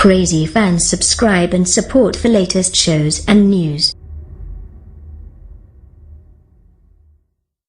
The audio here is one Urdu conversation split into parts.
Crazy fans, subscribe and support for latest shows and news.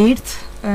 8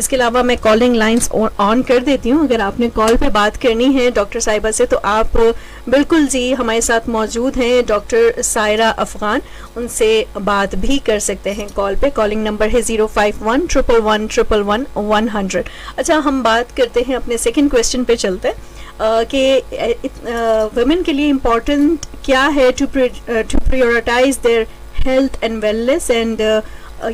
اس کے علاوہ میں کالنگ لائنس آن کر دیتی ہوں. اگر آپ نے کال پہ بات کرنی ہے ڈاکٹر صاحبہ سے تو آپ بالکل جی ہمارے ساتھ موجود ہیں ڈاکٹر سائرہ افغان, ان سے بات بھی کر سکتے ہیں کال پہ. کالنگ نمبر ہے 05111111100. اچھا, ہم بات کرتے ہیں اپنے سیکنڈ کویسچن پہ چلتے ہیں کہ ویمن کے لیے امپورٹنٹ کیا ہے to prioritize their health and wellness, and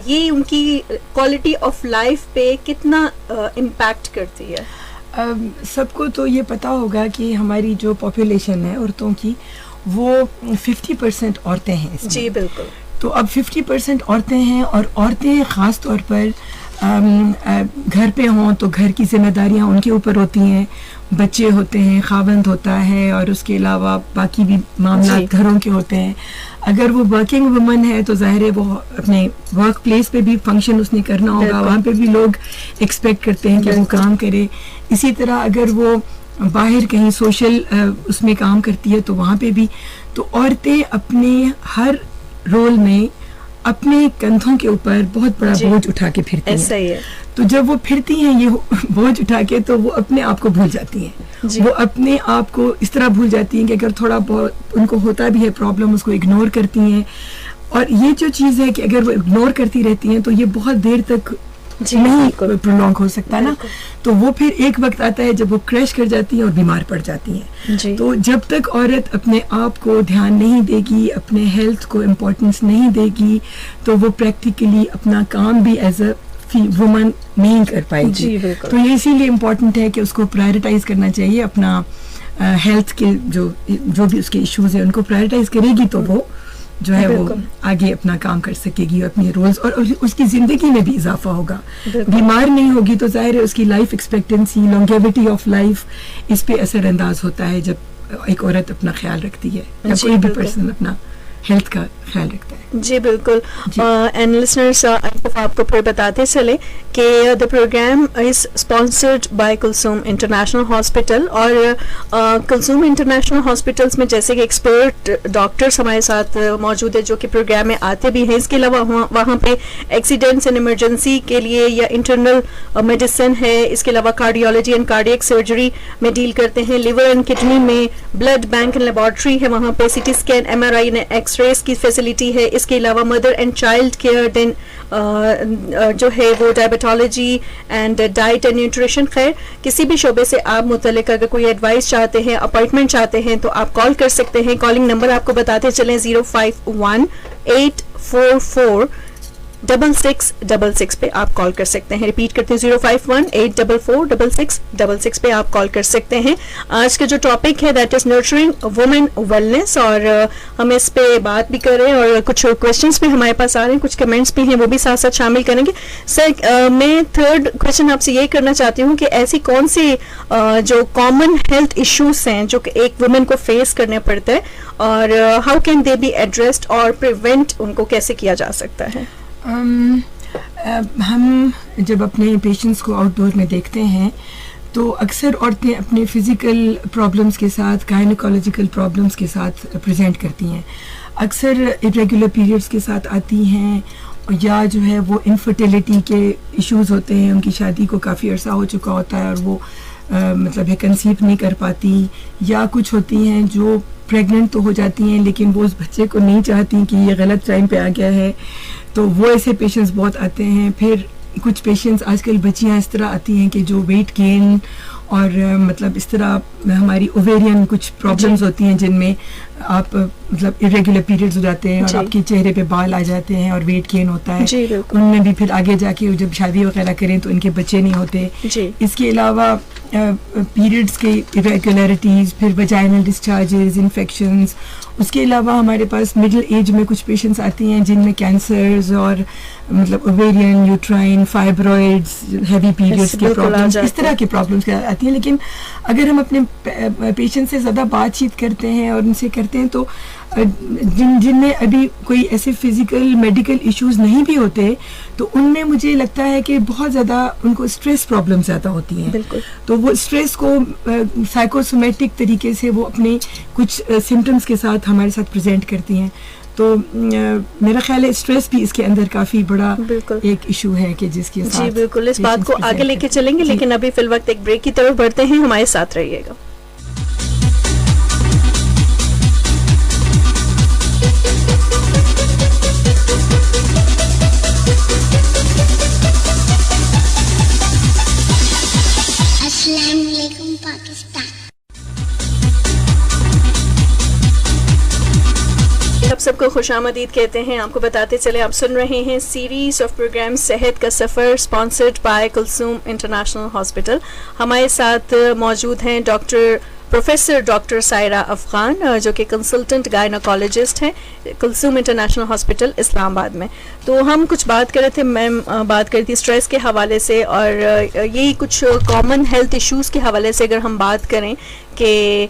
یہ ان کی کوالٹی آف لائف پہ کتنا امپیکٹ کرتی ہے. سب کو تو یہ پتہ ہوگا کہ ہماری جو پاپولیشن ہے عورتوں کی وہ 50% عورتیں ہیں اس میں. جی بالکل. تو اب 50% عورتیں ہیں, اور عورتیں خاص طور پر گھر پہ ہوں تو گھر کی ذمہ داریاں ان کے اوپر ہوتی ہیں, بچے ہوتے ہیں, خاوند ہوتا ہے, اور اس کے علاوہ باقی بھی معاملات گھروں کے ہوتے ہیں. اگر وہ ورکنگ وومن ہے تو ظاہر ہے وہ اپنے ورک پلیس پہ بھی فنکشن اس نے کرنا ہوگا, وہاں پہ بھی لوگ ایکسپیکٹ کرتے ہیں کہ وہ کام کرے. اسی طرح اگر وہ باہر کہیں سوشل اس میں کام کرتی ہے تو وہاں پہ بھی. تو عورتیں اپنے ہر رول میں اپنے کندھوں کے اوپر بہت بڑا بوجھ اٹھا کے پھرتی ہیں. صحیح ہے. تو جب وہ پھرتی ہیں یہ بوجھ اٹھا کے تو وہ اپنے آپ کو بھول جاتی ہیں. وہ اپنے آپ کو اس طرح بھول جاتی ہیں کہ اگر تھوڑا بہت ان کو ہوتا بھی ہے پرابلم اس کو اگنور کرتی ہیں. اور یہ جو چیز ہے کہ اگر وہ اگنور کرتی رہتی ہیں تو یہ بہت دیر تک نہیں پرولونگ ہو سکتا نا. تو وہ پھر ایک وقت آتا ہے جب وہ کریش کر جاتی ہیں اور بیمار پڑ جاتی ہیں. تو جب تک عورت اپنے آپ کو دھیان نہیں دے گی, اپنے ہیلتھ کو امپورٹنس نہیں دے گی, تو وہ پریکٹیکلی اپنا کام بھی ایز اے وومن نہیں کر پائے گی. تو یہ اسی لیے امپورٹنٹ ہے کہ اس کو پرائرٹائز کرنا چاہیے. اپنا ہیلتھ کے جو بھی اس کے ایشوز ہیں ان کو پرائرٹائز کرے گی تو وہ جو ہے وہ آگے اپنا کام کر سکے گی, اپنی رولز, اور اس کی زندگی میں بھی اضافہ ہوگا. بیمار نہیں ہوگی تو ظاہر ہے اس کی life expectancy, longevity of life اس پہ اثر انداز ہوتا ہے جب ایک عورت اپنا خیال رکھتی ہے یا کوئی بھی پرسن اپنا ہیلتھ کا خیال رکھتا ہے. جی بالکل. اینڈ لسنرس آپ کو پھر بتاتے چلے کہ the program is sponsored by Kulsoom international hospital, اور کلثوم انٹرنیشنل ہاسپٹلس میں جیسے کہ ایکسپرٹ ڈاکٹرس ہمارے ساتھ موجود ہے جو کہ پروگرام میں آتے بھی ہیں. اس کے علاوہ وہاں پہ ایکسیڈنٹس اینڈ ایمرجنسی کے لیے یا انٹرنل میڈیسن ہے, اس کے علاوہ کارڈیولوجی اینڈ کارڈیک سرجری میں ڈیل کرتے ہیں, لیور اینڈ کڈنی میں بلڈ بینک اینڈ لیبارٹری ہے, وہاں پہ C T scan, M R I and X rays کی فیسلٹی ہے. اس کے علاوہ mother and child care, then جو ہے وہ diabetology and diet and nutrition. خیر کسی بھی شعبے سے آپ متعلق اگر کوئی ایڈوائس چاہتے ہیں, اپوائنٹمنٹ چاہتے ہیں تو آپ کال کر سکتے ہیں. کالنگ نمبر آپ کو بتاتے چلیں 051-844-6666 پہ آپ کال کر سکتے ہیں. ریپیٹ کرتے ہیں 051-844-6666 پہ آپ کال کر سکتے ہیں. آج کا جو ٹاپک ہے that is nurturing women wellness, اور ہم اس پہ بات بھی کر رہے ہیں اور کچھ کویشچنس بھی ہمارے پاس آ رہے ہیں, کچھ کمنٹس بھی ہیں وہ بھی ساتھ ساتھ شامل کریں گے. سر میں تھرڈ کویشچن آپ سے یہ کرنا چاہتی ہوں کہ ایسی کون سی جو کامن ہیلتھ ایشوز ہیں جو کہ ایک وومن کو فیس کرنے پڑتے ہیں, اور how can they be addressed, اور پریونٹ ان کو کیسے کیا جا سکتا ہے؟ ہم جب اپنے پیشنٹس کو آؤٹ ڈور میں دیکھتے ہیں تو اکثر عورتیں اپنے فزیکل پرابلمس کے ساتھ گائنیکولوجیکل پرابلمس کے ساتھ پریزنٹ کرتی ہیں. اکثر irregular پیریڈس کے ساتھ آتی ہیں, یا جو ہے وہ انفرٹیلیٹی کے ایشوز ہوتے ہیں, ان کی شادی کو کافی عرصہ ہو چکا ہوتا ہے اور وہ مطلب ہے کنسیو نہیں کر پاتی, یا کچھ ہوتی ہیں جو پریگننٹ تو ہو جاتی ہیں لیکن وہ اس بچے کو نہیں چاہتی کہ یہ غلط ٹائم پہ آ گیا ہے, تو وہ ایسے پیشنٹس بہت آتے ہیں. پھر کچھ پیشنٹس آج کل بچیاں اس طرح آتی ہیں کہ جو ویٹ گین اور مطلب اس طرح ہماری اوویرین کچھ پرابلمز ہوتی ہیں جن میں آپ مطلب irregular پیریڈز ہو جاتے ہیں اور آپ کے چہرے پہ بال آ جاتے ہیں اور ویٹ گین ہوتا ہے. ان میں بھی پھر آگے جا کے جب شادی وغیرہ کریں تو ان کے بچے نہیں ہوتے. اس کے علاوہ پیریڈز کے irregularities, پھر ویجائنل ڈسچارجز, انفیکشنز. اس کے علاوہ ہمارے پاس مڈل ایج میں کچھ پیشنٹس آتی ہیں جن میں کینسرز اور مطلب اوویرین, یوٹرائن, فائبرائڈز, ہیوی پیریڈز کے پرابلمس, اس طرح کے پرابلمس آتی ہیں. لیکن اگر ہم اپنے پیشنٹ سے زیادہ بات چیت کرتے ہیں اور ان سے کرتے ہیں تو جن میں ابھی کوئی ایسے فزیکل میڈیکل ایشوز نہیں بھی ہوتے تو ان میں مجھے لگتا ہے کہ بہت زیادہ ان کو اسٹریس پرابلم زیادہ ہوتی ہیں. تو وہ اسٹریس کو سائیکوسومیٹک طریقے سے وہ اپنے کچھ سمٹمس کے ساتھ ہمارے ساتھ پریزنٹ کرتی ہیں. تو میرا خیال ہے اسٹریس بھی اس کے اندر کافی بڑا ایک ایشو ہے کہ جس کے ساتھ جی بالکل اس بات کو آگے لے کے چلیں گے، لیکن ابھی فی الوقت ایک بریک کی طرف بڑھتے ہیں، ہمارے ساتھ رہیے گا. السلام علیکم پاکستان. آپ سب کو خوش آمدید کہتے ہیں. آپ کو بتاتے چلے آپ سن رہے ہیں سیریز آف پروگرام صحت کا سفر sponsored by Kulsoom international hospital. ہمارے ساتھ موجود ہیں پروفیسر ڈاکٹر سائرہ افغان جو کہ کنسلٹنٹ گائنوکالوجسٹ ہیں Kulsoom international hospital Islamabad میں. تو ہم کچھ بات کر رہے تھے، میم بات کری تھی اسٹریس کے حوالے سے، اور یہی کچھ کامن ہیلتھ ایشوز کے حوالے سے اگر ہم بات کریں کہ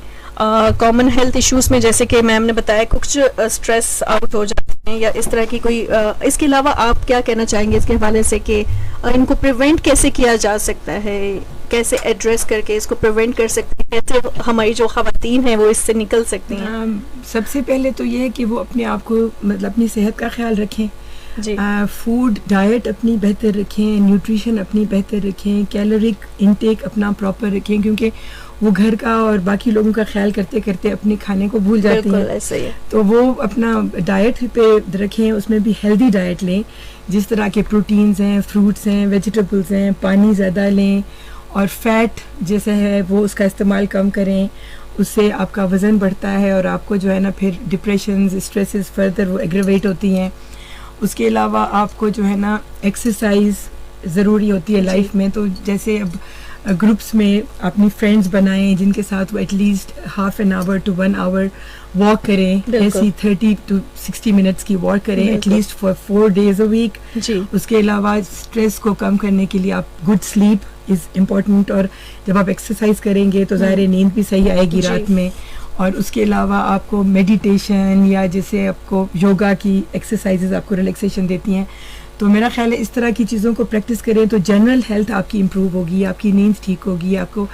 کامن ہیلتھ ایشوز میں جیسے کہ میم نے بتایا کچھ اسٹریس آؤٹ ہو جاتے ہیں یا اس طرح کی کوئی، اس کے علاوہ آپ کیا کہنا چاہیں گے اس کے حوالے سے کہ ان کو پریونٹ کیسے کیا جا سکتا ہے، کیسے ایڈریس کر کے اس کو پریونٹ کر سکتے ہیں، کیسے ہماری جو خواتین ہیں وہ اس سے نکل سکتی ہیں؟ سب سے پہلے تو یہ ہے کہ وہ اپنے آپ کو مطلب اپنی صحت کا خیال رکھیں. جی فوڈ ڈائٹ اپنی بہتر رکھیں، نیوٹریشن اپنی بہتر رکھیں، کیلورک انٹیک اپنا پراپر رکھیں، کیونکہ وہ گھر کا اور باقی لوگوں کا خیال کرتے کرتے اپنے کھانے کو بھول جاتے ہیں. تو وہ اپنا ڈائٹ پہ رکھیں، اس میں بھی ہیلدی ڈائٹ لیں، جس طرح کے پروٹینز ہیں، فروٹس ہیں، ویجیٹیبلز ہیں، پانی زیادہ لیں، اور فیٹ جیسے ہے وہ اس کا استعمال کم کریں. اس سے آپ کا وزن بڑھتا ہے اور آپ کو جو ہے نا پھر ڈپریشنز اسٹریسز فردر وہ ایگریویٹ ہوتی ہیں. اس کے علاوہ آپ کو جو ہے نا ایکسرسائز ضروری ہوتی ہے لائف میں. تو جیسے اب گروپس میں اپنی فرینڈز بنائیں جن کے ساتھ وہ at least half an hour to 1 hour walk کریں، ایسی 30 to 60 منٹس کی واک کریں at least for 4 days a week. اس کے علاوہ اسٹریس کو کم کرنے کے لیے آپ گڈ سلیپ از امپورٹنٹ، اور جب آپ ایکسرسائز کریں گے تو ظاہر نیند بھی صحیح آئے گی رات میں. اور اس کے علاوہ آپ کو میڈیٹیشن یا جیسے آپ کو یوگا کی ایکسرسائزز آپ کو ریلیکسیشن دیتی ہیں. تو میرا خیال ہے اس طرح کی چیزوں کو پریکٹس کریں تو جنرل ہیلتھ آپ کی امپروو ہوگی، آپ کی نیند ٹھیک ہوگی، آپ کو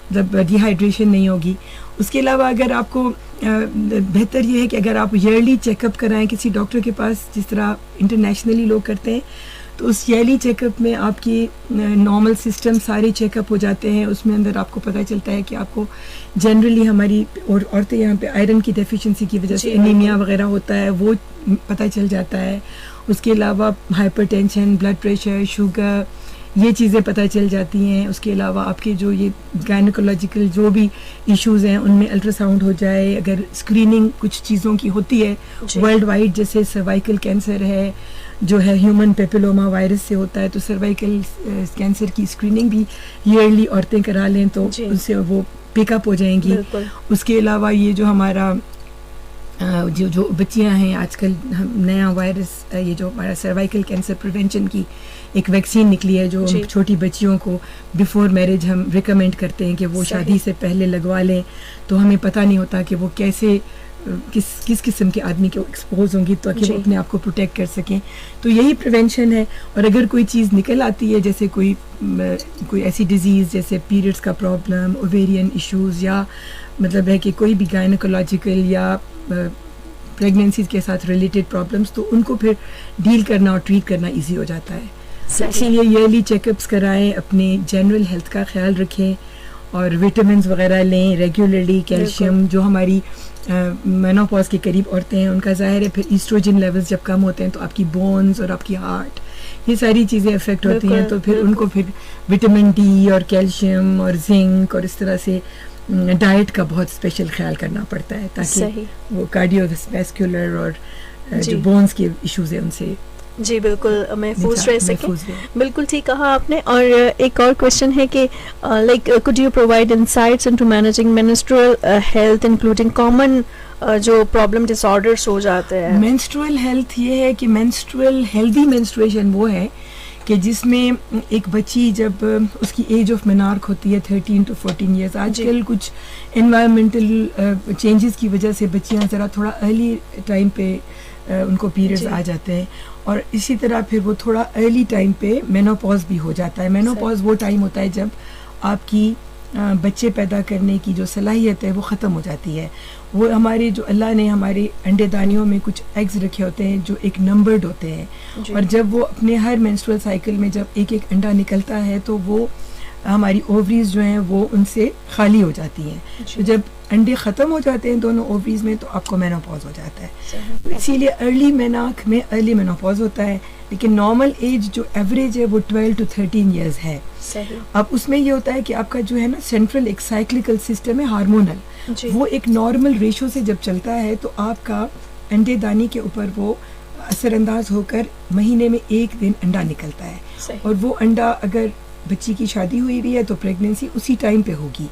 مطلب ڈی ہائیڈریشن نہیں ہوگی. اس کے علاوہ اگر آپ کو بہتر یہ ہے کہ اگر آپ ایئرلی چیک اپ کرائیں کسی ڈاکٹر کے پاس، جس طرح انٹرنیشنلی لوگ کرتے ہیں، تو اس ایئرلی چیک اپ میں آپ کی نارمل سسٹم سارے چیک اپ ہو جاتے ہیں. اس میں اندر آپ کو پتہ چلتا ہے کہ آپ کو جنرلی ہماری عورتیں یہاں پہ آئرن کی ڈیفیشنسی کی وجہ سے انیمیا وغیرہ ہوتا ہے وہ پتہ چل جاتا ہے. اس کے علاوہ hypertension, blood pressure, sugar, یہ چیزیں پتہ چل جاتی ہیں. اس کے علاوہ آپ کے جو یہ گائنیکولوجیکل جو بھی ایشوز ہیں ان میں الٹرا ساؤنڈ ہو جائے، اگر اسکریننگ کچھ چیزوں کی ہوتی ہے ورلڈ وائڈ، جیسے سروائکل کینسر ہے جو ہے ہیومن پیپیلوما وائرس سے ہوتا ہے، تو سروائکل کینسر کی اسکریننگ بھی ایئرلی عورتیں کرا لیں تو اس سے وہ پک اپ ہو جائیں گی. اس کے علاوہ یہ جو ہمارا جو بچیاں ہیں آج کل نیا وائرس، یہ جو ہمارا سروائکل کینسر پریونشن کی ایک ویکسین نکلی ہے جو چھوٹی بچیوں کو بیفور میرج ہم ریکمینڈ کرتے ہیں کہ وہ شادی سے پہلے لگوا لیں. تو ہمیں پتہ نہیں ہوتا کہ وہ کیسے کس قسم کے آدمی کے ایکسپوز ہوں گی تاکہ وہ اپنے آپ کو پروٹیکٹ کر سکیں. تو یہی پریونشن ہے. اور اگر کوئی چیز نکل آتی ہے جیسے کوئی ایسی ڈیزیز جیسے پیریڈس کا پرابلم، اوویرین ایشوز، یا مطلب ہے کہ کوئی بھی گائنیکولوجیکل یا پریگنینسی کے ساتھ ریلیٹڈ پرابلمس، تو ان کو پھر ڈیل کرنا اور ٹریٹ کرنا ایزی ہو جاتا ہے. اسی لیے ایئرلی چیک اپس کرائیں، اپنے جنرل ہیلتھ کا خیال رکھیں اور وٹامنس وغیرہ لیں ریگولرلی. کیلشیم جو ہماری مینوپاز کے قریب عورتیں ہیں ان کا ظاہر ہے پھر ایسٹروجن لیولز جب کم ہوتے ہیں تو آپ کی بونز اور آپ کی ہارٹ یہ ساری چیزیں افیکٹ ہوتی ہیں. تو پھر ان کو پھر وٹامن ڈی اور کیلشیم اور زنک اور اس طرح سے ڈائٹ کا بہت اسپیشل خیال کرنا پڑتا ہے تاکہ وہ کارڈیو ویسکولر اور جو بونز کے ایشوز ہیں ان سے جی بالکل محفوظ رہ سکیں. بالکل ٹھیک کہا آپ نے. اور ایک اور کوشچن ہے کہ like could you provide insights into managing menstrual health including common جو پرابلم ڈس آرڈرس ہو جاتے ہیں. مینسٹرول ہیلتھ یہ ہے کہ مینسٹرول ہیلدی مینسٹریشن وہ ہے کہ جس میں ایک بچی جب اس کی ایج آف مینارک ہوتی ہے 13 to 14 ایئرس. آج کل کچھ انوائرمنٹل چینجز کی وجہ سے بچیاں ذرا تھوڑا ارلی ٹائم پہ ان کو پیریڈز آ جاتے ہیں اور اسی طرح پھر وہ تھوڑا ارلی ٹائم پہ مینوپاز بھی ہو جاتا ہے. مینوپاز وہ ٹائم ہوتا ہے جب آپ کی بچے پیدا کرنے کی جو صلاحیت ہے وہ ختم ہو جاتی ہے. وہ ہمارے جو اللہ نے ہمارے انڈے دانیوں میں کچھ ایگز رکھے ہوتے ہیں جو ایک نمبرڈ ہوتے ہیں, اور جب وہ اپنے ہر مینسٹرول سائیکل میں جب ایک ایک انڈا نکلتا ہے تو وہ ہماری اووریز جو ہیں وہ ان سے خالی ہو جاتی ہیں. تو جب انڈے ختم ہو جاتے ہیں دونوں اووریز میں تو آپ کو مینوپاز ہو جاتا ہے. اسی لیے ارلی مینارک میں ارلی مینوپاز ہوتا ہے, لیکن نارمل ایج جو ایوریج ہے وہ 12 to 13 ایئرز ہے. اب اس میں یہ ہوتا ہے کہ آپ کا جو ہے نا سینٹرل ایک سائیکلیکل سسٹم ہے ہارمونل, وہ ایک نارمل ریشو سے جب چلتا ہے تو آپ کا انڈے دانی کے اوپر وہ اثر انداز ہو کر مہینے میں ایک دن انڈا نکلتا ہے. اور وہ انڈا اگر بچی کی شادی ہوئی بھی ہے تو پریگننسی اسی ٹائم پہ ہوگی,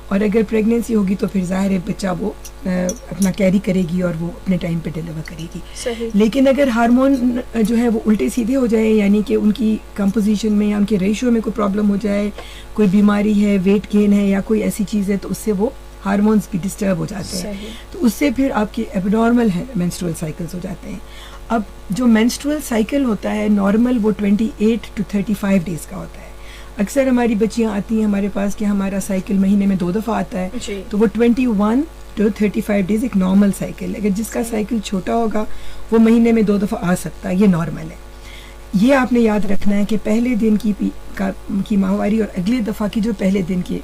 اور اگر پریگننسی ہوگی تو پھر ظاہر ہے بچہ وہ اپنا کیری کرے گی اور وہ اپنے ٹائم پہ ڈیلیور کرے گی. لیکن اگر ہارمون جو ہے وہ الٹے سیدھے ہو جائے, یعنی کہ ان کی کمپوزیشن میں یا ان کے ریشو میں کوئی پرابلم ہو جائے, کوئی بیماری ہے, ویٹ گین ہے یا کوئی ایسی چیز ہے, تو اس سے وہ ہارمونز بھی ڈسٹرب ہو جاتے ہیں. تو اس سے پھر آپ کے ایب نارمل ہے مینسٹرول سائیکلز ہو جاتے ہیں. اب جو مینسٹرول سائیکل ہوتا ہے نارمل وہ 28 to 35 ڈیز کا ہوتا ہے. اکثر ہماری بچیاں آتی ہیں ہمارے پاس کہ ہمارا سائیکل مہینے میں 2 دفعہ آتا ہے, تو وہ 21 to 35 ڈیز ایک نارمل سائیکل. اگر جس کا سائیکل چھوٹا ہوگا وہ مہینے میں 2 دفعہ آ سکتا ہے, یہ نارمل ہے. یہ آپ نے یاد رکھنا ہے کہ پہلے دن کی ماہواری اور اگلے دفعہ کی جو پہلے دن کے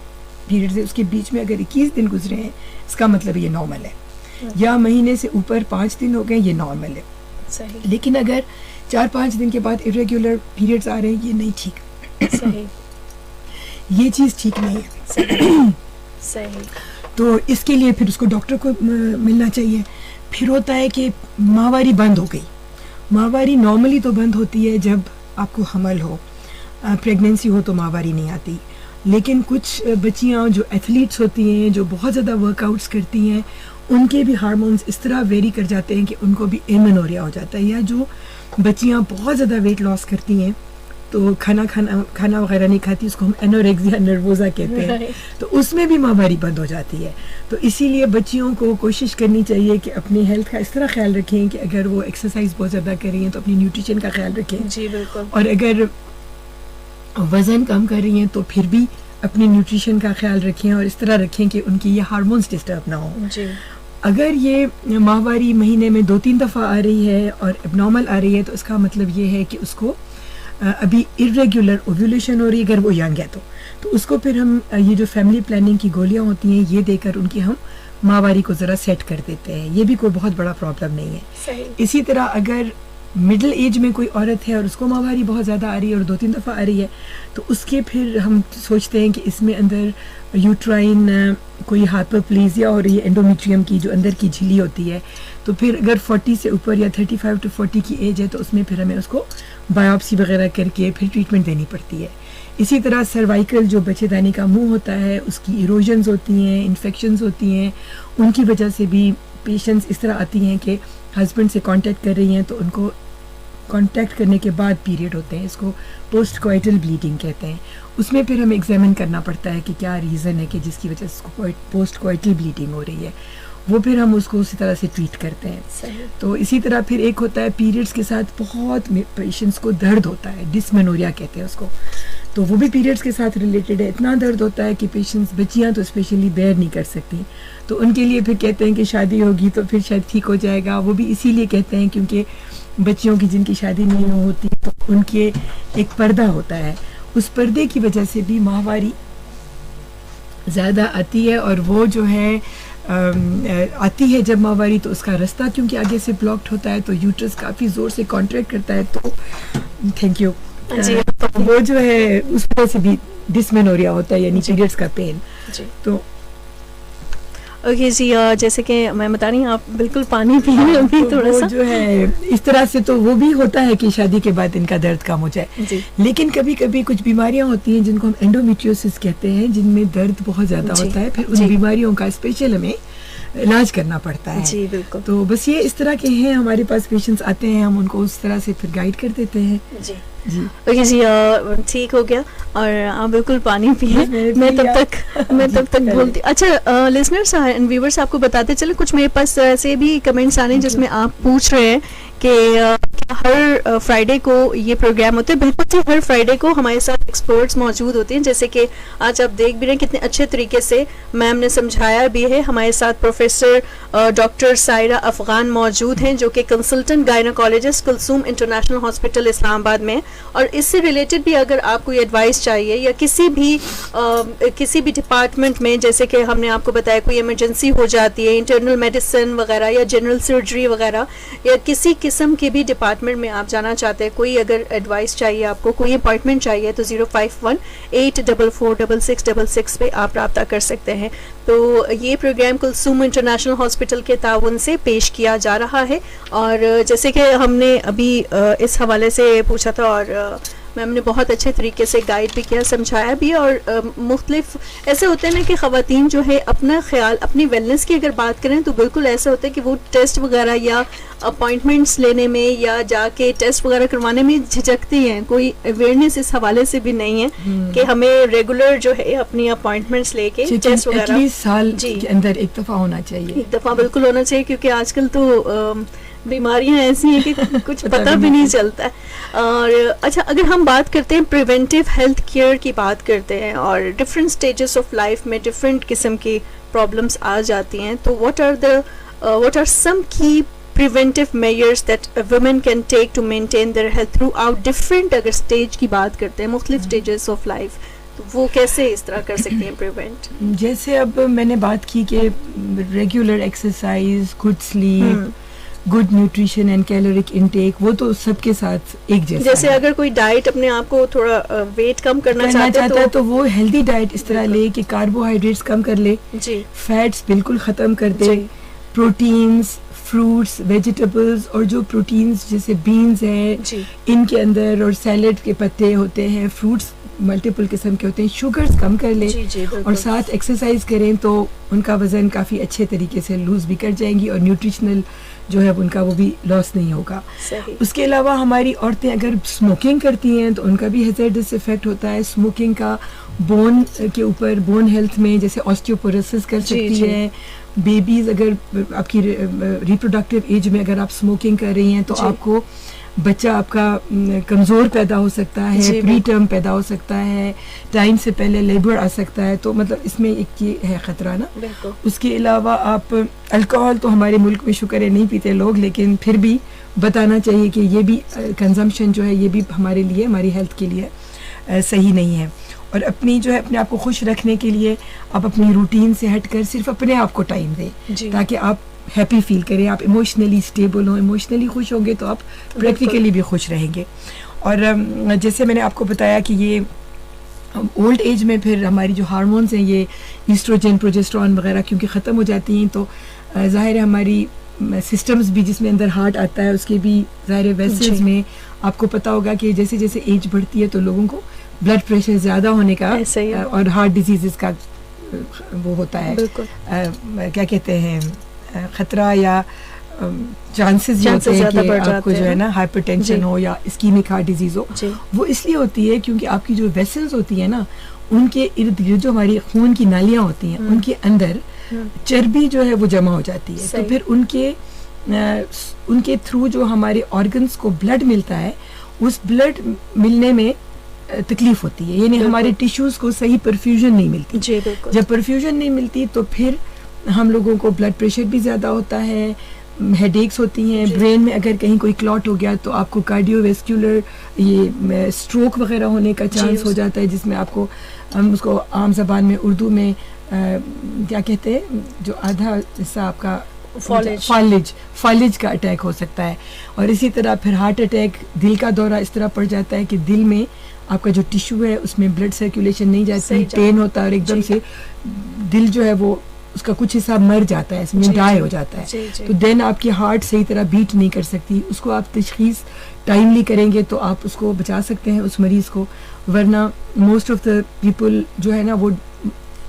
پیریڈز ہے اس کے بیچ میں اگر 21 دن گزرے ہیں اس کا مطلب یہ نارمل ہے, یا مہینے سے اوپر 5 دن ہو گئے یہ نارمل ہے. لیکن اگر 4-5 دن کے بعد ارریگولر پیریڈز آ رہے ہیں یہ نہیں ٹھیک, یہ چیز ٹھیک نہیں ہے. تو اس کے لیے پھر اس کو ڈاکٹر کو ملنا چاہیے. پھر ہوتا ہے کہ ماہواری بند ہو گئی. ماہواری نارملی تو بند ہوتی ہے جب آپ کو حمل ہو, پریگننسی ہو تو ماہواری نہیں آتی. لیکن کچھ بچیاں جو ایتھلیٹس ہوتی ہیں, جو بہت زیادہ ورک آؤٹس کرتی ہیں, ان کے بھی ہارمونز اس طرح ویری کر جاتے ہیں کہ ان کو بھی ایمنوریا ہو جاتا ہے. یا جو بچیاں بہت زیادہ ویٹ لاس کرتی ہیں تو کھانا وغیرہ نہیں کھاتی, اس کو ہم انوریکسیا نروزا کہتے ہیں, تو اس میں بھی ماہواری بند ہو جاتی ہے. تو اسی لیے بچیوں کو کوشش کرنی چاہیے کہ اپنی ہیلتھ کا اس طرح خیال رکھیں کہ اگر وہ ایکسرسائز بہت زیادہ کر رہی ہیں تو اپنی نیوٹریشن کا خیال رکھیں. جی بالکل. اور اگر وزن کم کر رہی ہیں تو پھر بھی اپنی نیوٹریشن کا خیال رکھیں اور اس طرح رکھیں کہ ان کی یہ ہارمونز ڈسٹرب نہ ہوں. جی. اگر یہ ماہواری مہینے میں 2-3 دفعہ آ رہی ہے اور اب نارمل آ رہی ہے تو اس کا مطلب یہ ہے کہ اس کو ابھی ارریگولر اوویولیشن ہو رہی ہے. اگر وہ ینگ ہے تو اس کو پھر ہم یہ جو فیملی پلاننگ کی گولیاں ہوتی ہیں یہ دے کر ان کی ہم ماہواری کو ذرا سیٹ کر دیتے ہیں. یہ بھی کوئی بہت بڑا پرابلم نہیں ہے. صحیح. اسی طرح اگر مڈل ایج میں کوئی عورت ہے اور اس کو ماہواری بہت زیادہ آ رہی ہے اور 2-3 دفعہ آ رہی ہے تو اس کے پھر ہم سوچتے ہیں کہ اس میں اندر یوٹرائن کوئی ہائپرپلیزیا ہو رہی ہے, انڈومیٹریم کی جو اندر کی جھلی ہوتی ہے. تو پھر اگر 40 سے اوپر یا 35 to 40 کی ایج ہے تو اس میں پھر ہمیں اس کو بایوپسی وغیرہ کر کے پھر ٹریٹمنٹ دینی پڑتی ہے. اسی طرح سروائکل جو بچے دانی کا منہ ہوتا ہے اس کی ایروژنز ہوتی ہیں, انفیکشنز ہوتی ہیں, ان کی وجہ سے بھی پیشنٹس اس طرح آتی ہیں کہ ہسبینڈ سے کانٹیکٹ کر رہی ہیں تو ان کو کانٹیکٹ کرنے کے بعد پیریڈ ہوتے ہیں, اس کو پوسٹ کوائٹل بلیڈنگ کہتے ہیں. اس میں پھر ہمیں ایگزامن کرنا پڑتا ہے کہ کیا ریزن ہے کہ جس کی وجہ سے اس کو پوسٹ کوائٹل بلیڈنگ ہو رہی ہے. وہ پھر ہم اس کو اسی طرح سے ٹریٹ کرتے ہیں. تو اسی طرح پھر ایک ہوتا ہے پیریڈز کے ساتھ بہت پیشنٹس کو درد ہوتا ہے, ڈسمینوریا کہتے ہیں اس کو, تو وہ بھی پیریڈز کے ساتھ ریلیٹڈ ہے. اتنا درد ہوتا ہے کہ پیشنٹس, بچیاں تو اسپیشلی بیئر نہیں کر سکتی, تو ان کے لیے پھر کہتے ہیں کہ شادی ہوگی تو پھر شاید ٹھیک ہو جائے گا. وہ بھی اسی لیے کہتے ہیں کیونکہ بچیوں کی جن کی شادی نہیں ہوتی تو ان کے ایک پردہ ہوتا ہے, اس پردے کی وجہ سے بھی ماہواری زیادہ آتی ہے. اور وہ جو ہے آتی ہے جب ماہواری تو اس کا رستہ کیونکہ آگے سے بلاکڈ ہوتا ہے تو یوٹرس کافی زور سے کانٹریکٹ کرتا ہے. تو تھینک یو. وہ جو ہے اس وجہ سے بھی ڈسمینوریا ہوتا ہے یعنی پیریڈس کا پین. تو اوکے جی, جیسے کہ میں بتا رہی ہوں آپ بالکل پانی پیئیں ابھی تھوڑا سا. جو ہے اس طرح سے تو وہ بھی ہوتا ہے کہ شادی کے بعد ان کا درد کم ہو جائے. لیکن کبھی کبھی کچھ بیماریاں ہوتی ہیں جن کو ہم انڈومیٹریوسس کہتے ہیں, جن میں درد بہت زیادہ ہوتا ہے. پھر ان بیماریوں کا اسپیشل ہمیں علاج کرنا پڑتا ہے. جی بالکل. تو بس یہ اس طرح کے ہیں ہمارے پاس پیشنٹس آتے ہیں, ہم ان کو اس طرح سے پھر گائیڈ کر دیتے ہیں. جی جی اوکے جی, ٹھیک ہو گیا. اور آپ بالکل پانی پئیں, میں تب تک بولتی. اچھا لسنرس اینڈ ویورس آپ کو بتاتے چلے, کچھ میرے پاس ایسے بھی کمنٹس آ رہے ہیں جس میں آپ پوچھ رہے ہیں کہ ہر فرائیڈے کو یہ پروگرام ہوتے ہیں. بالکل ہر فرائیڈے کو ہمارے ساتھ ایکسپرٹس موجود ہوتے ہیں, جیسے کہ آج آپ دیکھ بھی رہے ہیں کتنے اچھے طریقے سے میم نے سمجھایا بھی ہے. ہمارے ساتھ پروفیسر ڈاکٹر سائرہ افغان موجود ہیں جو کہ consultant gynaecologist Kulsoom international hospital Islamabad میں. اور اس سے ریلیٹڈ بھی اگر آپ کو یہ ایڈوائس چاہیے یا کسی بھی ڈپارٹمنٹ میں, جیسے کہ ہم نے آپ کو بتایا کوئی ایمرجنسی ہو جاتی ہے, انٹرنل میڈیسن وغیرہ یا جنرل سرجری وغیرہ, یا کسی قسم کے بھی ڈپارٹمنٹ میں آپ جانا چاہتے ہیں, کوئی اگر ایڈوائس چاہیے آپ کو, کوئی اپائنٹمنٹ چاہیے, تو 051-844-6666 پہ آپ رابطہ کر سکتے ہیں. تو یہ پروگرام کلثوم انٹرنیشنل ہاسپٹل کے تعاون سے پیش کیا جا رہا ہے. اور جیسے کہ ہم نے ابھی اس حوالے سے پوچھا تھا اور میم نے بہت اچھے طریقے سے گائیڈ بھی کیا, سمجھایا بھی. اور مختلف ایسے ہوتے ہیں نا کہ خواتین جو ہے اپنا خیال, اپنی ویلنس کی اگر بات کریں تو بالکل ایسا ہوتا ہے کہ وہ ٹیسٹ وغیرہ یا اپوائنٹمنٹس لینے میں یا جا کے ٹیسٹ وغیرہ کروانے میں جھجکتی ہیں. کوئی اویئرنیس اس حوالے سے بھی نہیں ہے کہ ہمیں ریگولر جو ہے اپنی اپوائنٹمنٹس لے کے ٹیسٹ وغیرہ سال کے اندر ایک دفعہ ہونا چاہیے. ایک دفعہ بالکل ہونا چاہیے, کیونکہ آج کل تو بیماریاں ایسی ہیں کہ کچھ پتہ بھی نہیں چلتا ہے. اور اچھا, اگر ہم بات کرتے ہیں پریونٹیو ہیلتھ کیئر کی بات کرتے ہیں اور ڈفرینٹ اسٹیجز آف لائف میں ڈفرینٹ قسم کی پرابلمس آ جاتی ہیں, تو واٹ آر سم کی preventive measures that a woman can take to maintain their health throughout different, اگر stage کی بات کرتے ہیں مختلف stages of life, تو وہ کیسے اس طرح کر سکتے ہیں پریونٹ؟ جیسے اب میں نے بات کی کہ regular exercise, good sleep, good nutrition and caloric intake, وہ تو سب کے ساتھ ایک جیسا. جیسے اگر کوئی ڈائٹ اپنے آپ کو تھوڑا ویٹ کم کرنا چاہتا ہے تو وہ ہیلدی ڈائٹ اس طرح لے کہ کاربوہائیڈریٹس کم کر لے, جی, فیٹس بالکل ختم کر دے, پروٹینز, فروٹس, ویجیٹیبلز, اور جو پروٹینز جیسے بینز ہیں ان کے اندر, اور سیلڈ کے پتے ہوتے ہیں, فروٹس ملٹیپل قسم کے ہوتے ہیں, شوگرز کم کر لیں, اور ساتھ ایکسرسائز کریں تو ان کا وزن کافی اچھے طریقے سے لوز بھی کر جائیں گی, اور نیوٹریشنل جو ہے ان کا وہ بھی لاس نہیں ہوگا. اس کے علاوہ ہماری عورتیں اگر اسموکنگ کرتی ہیں تو ان کا بھی ہیزارڈس افیکٹ ہوتا ہے. اسموکنگ کا بون کے اوپر, بون ہیلتھ میں جیسے آسٹیوپوروسس کر سکتی ہے. بیبیز اگر آپ کی ریپروڈکٹیو ایج میں اگر آپ اسموکنگ کر رہی ہیں تو آپ کو بچہ آپ کا کمزور پیدا ہو سکتا ہے, پری ٹرم پیدا ہو سکتا ہے, ٹائم سے پہلے لیبر آ سکتا ہے, تو مطلب اس میں ایک یہ ہے خطرہ نا. اس کے علاوہ آپ الکوہل تو ہمارے ملک میں شکر ہے نہیں پیتے لوگ, لیکن پھر بھی بتانا چاہیے کہ یہ بھی کنزمپشن جو ہے یہ بھی ہمارے لیے, ہماری ہیلتھ کے لیے صحیح نہیں ہے. اور اپنی جو ہے اپنے آپ کو خوش رکھنے کے لیے آپ اپنی روٹین سے ہٹ کر صرف اپنے آپ کو ٹائم دیں, تاکہ آپ ہیپی فیل کریں, آپ ایموشنلی اسٹیبل ہوں. ایموشنلی خوش ہوں گے تو آپ پریکٹیکلی بھی خوش رہیں گے. اور جیسے میں نے آپ کو بتایا کہ یہ اولڈ ایج میں پھر ہماری جو ہارمونز ہیں یہ ایسٹروجن, پروجسٹرون وغیرہ کیونکہ ختم ہو جاتی ہیں, تو ظاہر ہے ہماری سسٹمز بھی, جس میں اندر ہارٹ آتا ہے اس کے بھی ظاہر ویسلز میں آپ کو پتہ ہوگا کہ جیسے جیسے ایج بڑھتی ہے تو لوگوں کو بلڈ پریشر زیادہ ہونے کا اور ہارٹ ڈیزیزز کا وہ ہوتا ہے, کیا کہتے ہیں, خطرہ یا چانسز یہ ہوتے ہیں کہ آپ کو جو ہے نا ہائپر ٹینشن ہو یا اسکیمک ہارٹ ڈیزیز ہو. وہ اس لیے ہوتی ہے کیونکہ آپ کی جو ویسلز ہوتی ہیں نا ان کے ارد گرد جو ہماری خون کی نالیاں ہوتی ہیں ان کے اندر چربی جو ہے وہ جمع ہو جاتی ہے. تو پھر ان کے تھرو جو ہمارے آرگنز کو بلڈ ملتا ہے, اس بلڈ ملنے میں تکلیف ہوتی ہے, یعنی ہمارے ٹیشوز کو صحیح پرفیوژن نہیں ملتی. جب پرفیوژن نہیں ملتی تو پھر ہم لوگوں کو بلڈ پریشر بھی زیادہ ہوتا ہے, ہیڈ ایکس ہوتی ہیں, برین میں اگر کہیں کوئی کلاٹ ہو گیا تو آپ کو کارڈیو ویسکولر یہ اسٹروک وغیرہ ہونے کا چانس ہو جاتا ہے, جس میں آپ کو, ہم اس کو عام زبان میں اردو میں کیا کہتے ہیں, جو آدھا حصہ آپ کا فالج کا اٹیک ہو سکتا ہے. اور اسی طرح پھر ہارٹ اٹیک, دل کا دورہ اس طرح پڑ جاتا ہے کہ دل میں آپ کا جو ٹیشو ہے اس میں بلڈ سرکولیشن نہیں جاتی, پین ہوتا ہے, اور ایک دم سے دل جو ہے وہ اس کا کچھ حصہ مر جاتا ہے, اس میں ڈائی ہو جاتا ہے. تو دین آپ کی ہارٹ صحیح طرح بیٹ نہیں کر سکتی. اس کو آپ تشخیص ٹائملی کریں گے تو آپ اس کو بچا سکتے ہیں اس مریض کو, ورنہ موسٹ آف دا پیپل جو ہے نا وہ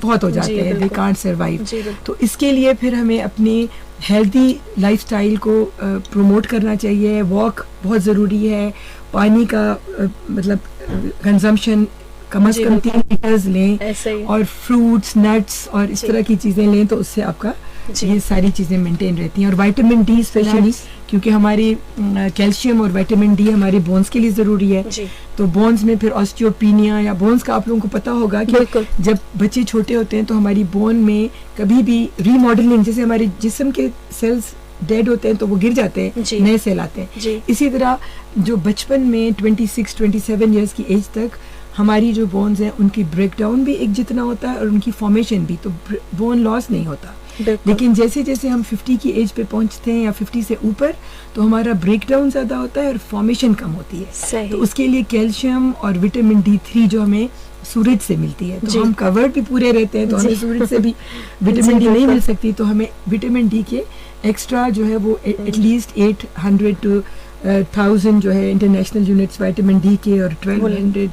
بہت ہو جاتے ہیں, دے کانٹ سروائیو. تو اس کے لیے پھر ہمیں اپنی ہیلتھی لائف سٹائل کو پروموٹ کرنا چاہیے. واک بہت ضروری ہے, پانی کا مطلب کنزمپشن کم از کم 3 لیٹرز لیں, اور فروٹس, نٹس اور اس طرح کی چیزیں لیں, تو اس سے آپ کا یہ ساری چیزیں مینٹین رہتی ہیں. اور وائٹامن ڈی اسپیشلی کیونکہ ہماری کیلشیم اور وٹامن ڈی ہماری بونس کے لیے ضروری ہے. تو بونس میں پھر آسٹیوپینیا یا بونس کا آپ لوگوں کو پتہ ہوگا کہ جب بچے چھوٹے ہوتے ہیں تو ہماری بون میں کبھی بھی ری ماڈلنگ, جیسے ہمارے جسم کے سیلز ڈیڈ ہوتے ہیں تو وہ گر جاتے ہیں, نئے سیل آتے ہیں. اسی طرح جو بچپن میں 26-27 ایئرس کی ایج تک ہماری جو بونز ہیں ان کی بریک ڈاؤن بھی ایک جتنا ہوتا ہے اور ان کی فارمیشن بھی, تو بون لاس نہیں ہوتا. لیکن جیسے جیسے ہم 50 کی ایج پہ پہنچتے ہیں یا 50 سے اوپر تو ہمارا بریک ڈاؤن زیادہ ہوتا ہے اور فارمیشن کم ہوتی ہے. تو اس کے لیے کیلشیم اور وٹامن D3 جو ہمیں سورج سے ملتی ہے, تو ہم کورڈ بھی پورے رہتے ہیں, تو ہمیں سورج سے بھی وٹامن ڈی نہیں مل سکتی, تو ہمیں وٹامن ڈی کے ایکسٹرا جو ہے وہ ایٹ لیسٹ 800 to 1000 جو ہے انٹرنیشنل یونٹس وٹامن ڈی کے اور 1200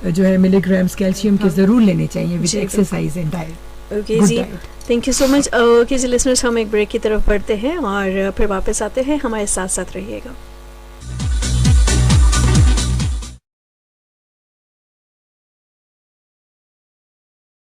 جو ہے ملی گرامس کیلشیم کے ضرور لینے چاہیے with exercise and diet. Okay ji, thank you so much. Okay ji listeners, ہم ایک بریک کی طرف بڑھتے ہیں اور پھر واپس آتے ہیں, ہمارے ساتھ ساتھ رہیے گا.